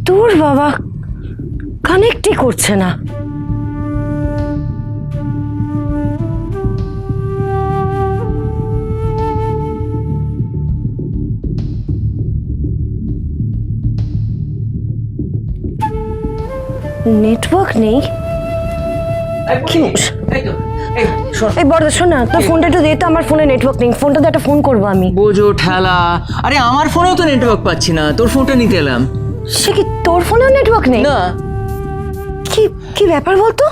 তোর বাবা কানেক্টই করছে না। নেটওয়ার্ক নেই। এই বড়দা শোন না, তোর ফোনটা একটু দে তো, আমার ফোনে নেটওয়ার্ক নেই। ফোনটা দিয়ে একটা ফোন করবো আমি। বোঝো ঠেলা। আরে আমার ফোনেও তো নেটওয়ার্ক পাচ্ছি না, তোর ফোনটা নিতে এলাম। সে কি তোর ফোনেও নেটওয়ার্ক নেই? না। কি কি ব্যাপার বলতো?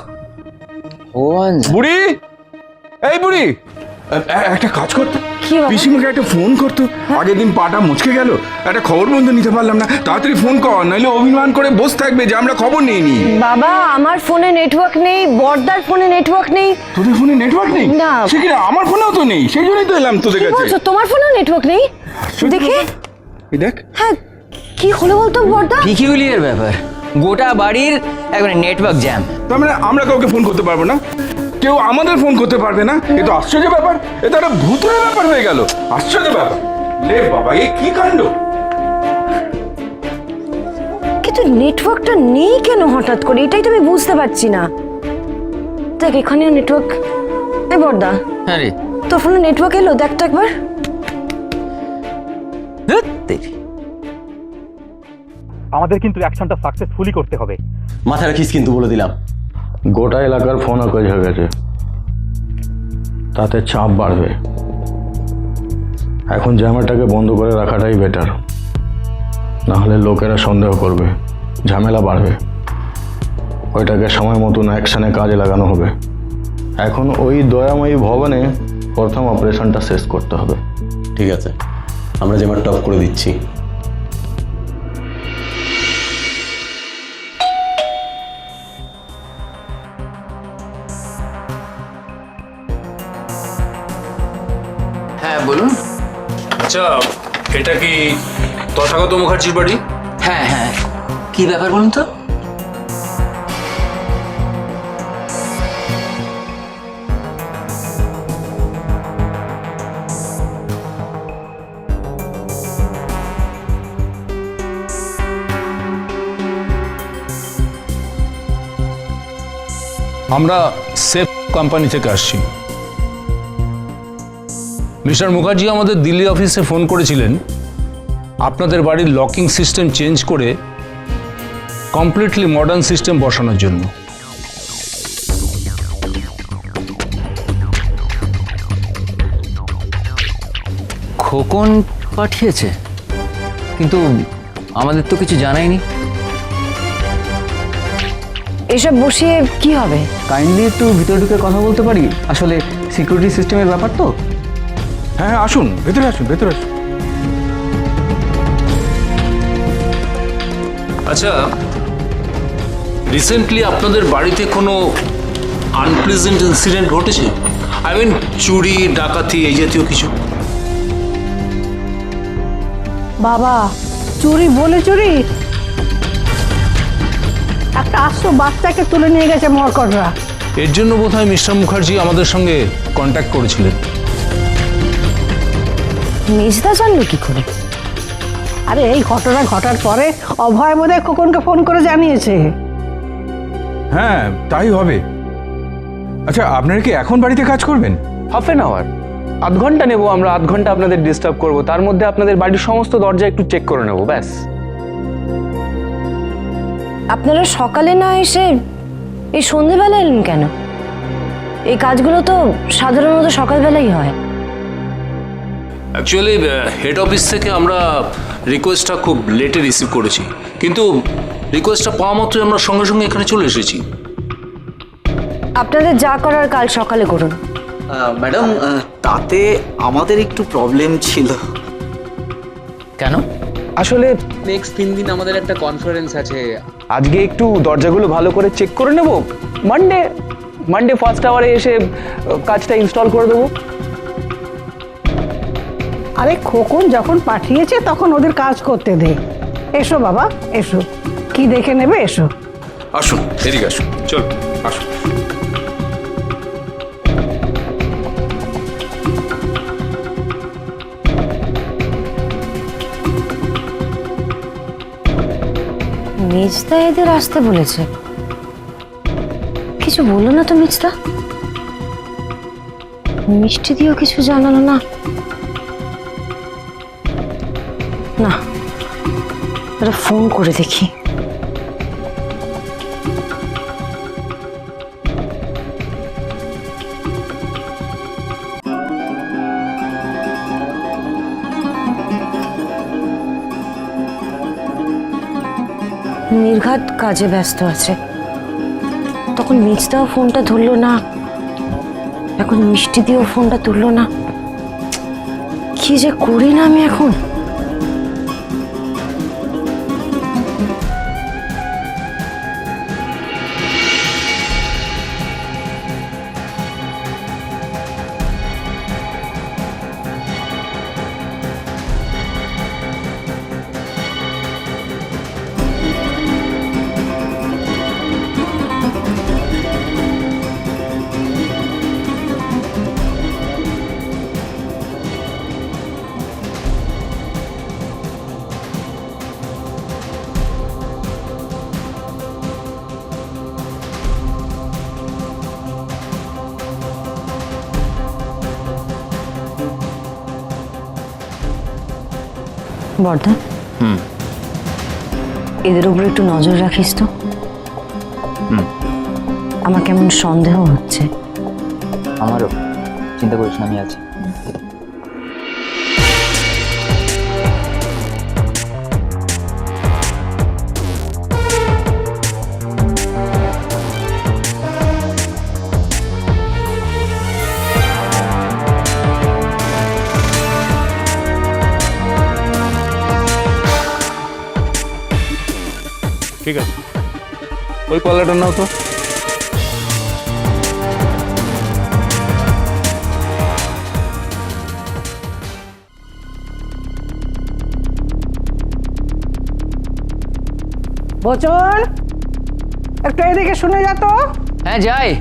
বুড়ি, এই বুড়ি, একটা কাজ করতো, কি বাবা? পিসিমাকে একটা ফোন করতো। আগের দিন পাটা মুচকে গেল, একটা খবর বন্ধু নিতে পারলাম না। তাড়াতাড়ি ফোন কর, নাহলে অভিমান করে বসে থাকবে যে আমরা খবর নিইনি। বাবা আমার ফোনে নেটওয়ার্ক নেই, বড়দার ফোনে নেটওয়ার্ক নেই। তোদের ফোনে নেটওয়ার্ক নেই? না। সে কি রে, আমার ফোনেও তো নেই, সেই জন্যই তো এলাম তোদের কি কাছে। বলছো, তোমার ফোনেও নেটওয়ার্ক নেই? দেখে এই দেখ। হ্যাঁ, কি হলো বলতো বড়দা? পিকিউলিয়ার ব্যাপার, গোটা বাড়ির একবারে নেটওয়ার্ক জ্যাম। তার মানে আমরা কাউকে ফোন করতে পারবো না, কেউ আমাদের ফোন করতে পারবে না? এ তো আশ্চর্য ব্যাপার, এ তো একটা ভূতের ব্যাপার হয়ে গেল। আশ্চর্য ব্যাপার রে বাবা, এ কি কাণ্ড! কিন্তু নেটওয়ার্কটা নেই কেন হঠাৎ করে, এটাই তো আমি বুঝতে পারছি না। দেখ এখানেও নেটওয়ার্ক। এই বড়দা, হ্যাঁ রে, তোর ফোনে নেটওয়ার্ক এলো, দেখ তো একবার। আমাদের কিন্তু অ্যাকশনটা সাকসেসফুলি করতে হবে। মাথা রাখিস কিন্তু, বলে দিলাম। গোটা এলাকার ফোন আকাজ হয়ে গেছে, তাতে চাপ বাড়বে। এখন জ্যামারটাকে বন্ধ করে রাখাটাই বেটার, নাহলে লোকেরা সন্দেহ করবে, ঝামেলা বাড়বে। ওইটাকে সময় মতন অ্যাকশনে কাজে লাগানো হবে। এখন ওই দয়াময়ী ভবনে প্রথম অপারেশনটা শেষ করতে হবে। ঠিক আছে, আমরা যেমন টপ করে দিচ্ছি। হ্যাঁ বলুন। আচ্ছা, এটা কি তথাগত মুখার্জির বাড়ি? হ্যাঁ হ্যাঁ, কি ব্যাপার বলুন তো? আমরা সেফ কোম্পানি থেকে আসছি। মিস্টার মুখার্জি আমাদের দিল্লি অফিসে ফোন করেছিলেন আপনাদের বাড়ির লকিং সিস্টেম চেঞ্জ করে কমপ্লিটলি মডার্ন সিস্টেম বসানোর জন্য। খোকন পাঠিয়েছে, কিন্তু আমাদের তো কিছু জানায়নি। এসব বসিয়ে কি হবে? কাইন্ডলি একটু ভিতরে ঢুকে কথা বলতে পারি? আসলে সিকিউরিটি সিস্টেমের ব্যাপার তো। হ্যাঁ হ্যাঁ, আসুন, ভেতরে আসুন, ভেতরে আসুন। আচ্ছা, রিসেন্টলি আপনাদের বাড়িতে কোনো আনপ্লেজেন্ট ইনসিডেন্ট ঘটেছে? আই মিন চুরি, ডাকাতি, এই জাতীয় কিছু? বাবা, চুরি বলে চুরি? একটা আস্ত বাচ্চাকে তুলে নিয়ে গেছে মরকটরা। এর জন্য বোধহয় মিস্টার মুখার্জি আমাদের সঙ্গে কন্ট্যাক্ট করেছিলেন। মেজদা জানলো কি করে? আরে এই ঘটনা ঘটার পরে অভয় বোধহয় খোকনকে ফোন করে জানিয়েছে। হ্যাঁ, তাই হবে। আচ্ছা, আপনারা কি এখন বাড়িতে কাজ করবেন? হাফ অ্যান আওয়ার, আধ ঘন্টা নেবো আমরা। আধ ঘন্টা আপনাদের ডিস্টার্ব করবো, তার মধ্যে আপনাদের বাড়ির সমস্ত দরজা একটু চেক করে নেবো, ব্যাস। আপনারা সকালে না এসে এই সন্ধেবেলা এলেন কেন? এই কাজগুলো তো সাধারণত সকালবেলাই হয়। অ্যাকচুয়ালি হেড অফিস থেকে আমরা রিকোয়েস্টটা খুব লেটে রিসিভ করেছি, কিন্তু রিকোয়েস্টটা পাওয়া মাত্রই আমরা সঙ্গে সঙ্গে এখানে চলে এসেছি। আপনাদের যা করার কাল সকালে করুন। ম্যাডাম, তাতে আমাদের একটু প্রবলেম ছিল। কেন? আসলে নেক্সট 3 দিন আমাদের একটা কনফারেন্স আছে। আজকে একটু দরজাগুলো ভালো করে চেক করে নেব, মানডে ফার্স্ট আওয়ারে এসে কাজটা ইনস্টল করে দেবো। আরে খোকন যখন পাঠিয়েছে তখন ওদের কাজ করতে দে। এসো বাবা, এসো, কি দেখে নেবে, এসো। আসুন, এদিকে আসুন, চল আসুন। মিজদা এদের আসতে বলেছে, কিছু বললো না তো মিজদা? মিষ্টি দিয়েও কিছু জানালো না। না, একটা ফোন করে দেখি। নির্ঘাত কাজে ব্যস্ত আছে, তখন মিজদাও ফোনটা ধরলো না, এখন মিষ্টি দিয়েও ফোনটা তুললো না। কি যে করি না আমি এখন। বর্দা, এদের উপর একটু নজর রাখিস তো। আমার কেমন সন্দেহ হচ্ছে। আমারও, চিন্তা করিস না, আমি আছি। ঠিক আছে, ওই পাল্লাটা নাও তো। বচন, একটু এদিকে শুনে যা তো। হ্যাঁ যাই।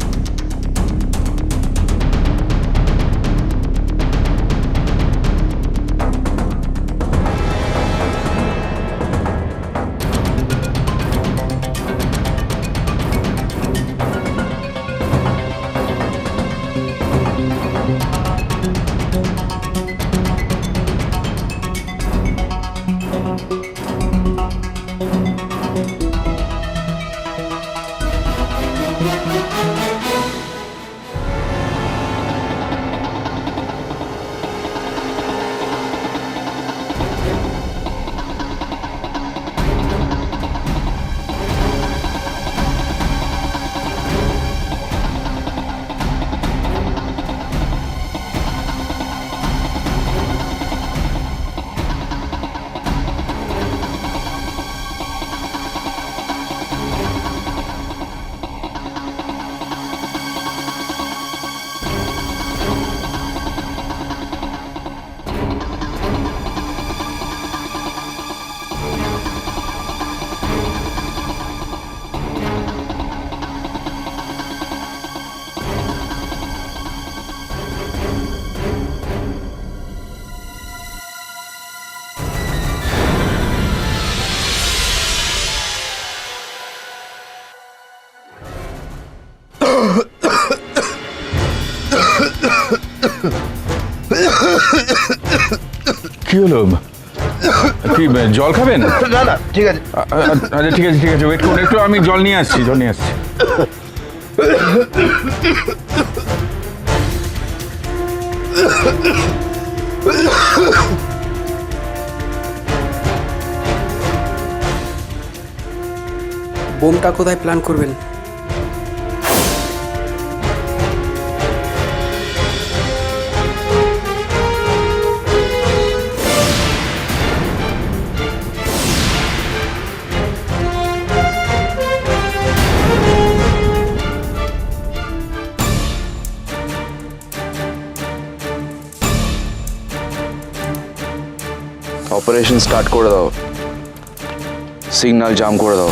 কি হলো? কি জল খাবেন? না না ঠিক আছে। আচ্ছা ঠিক আছে ঠিক আছে, ওয়েট করুন একটু, আমি জল নিয়ে আসছি, জল নিয়ে আসছি। বোমটা কোথায় প্ল্যান করবেন? অপারেশন স্টার্ট করে দাও, সিগন্যাল জাম করে দাও।